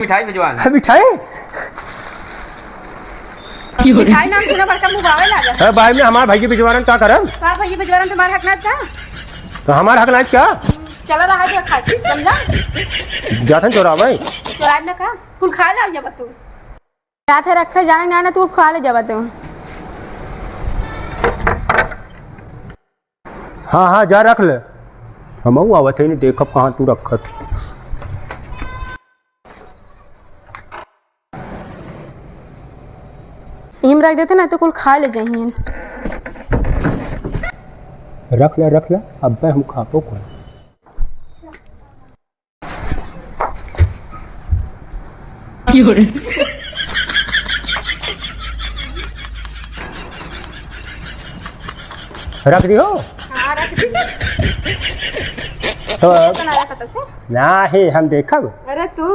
मिठाई भिजवाना है मिठाई मिठाई नाम सुना बड़का मुंह बावे लागा है भाई में हमारे भाई के भिजवाना क्या करम का भैया भिजवाना तुम्हारा हक ना था तो हमारा हक ना क्या चला रहा है खा समझा जाथन चोरावे चोराब ना का कुल खा ले जब तू रात है रखे जाने ना ना तू खा ले जब तू हाँ हाँ जा रख ले हम आवत है नहीं देखब कहाँ तू रखत हिम रख देते ना तो कुल खा ले जाइए रख ले अब मैं हम खापो को रख दियो हाँ रख दी तो बना रखा तब से नहीं हम देखब अरे तू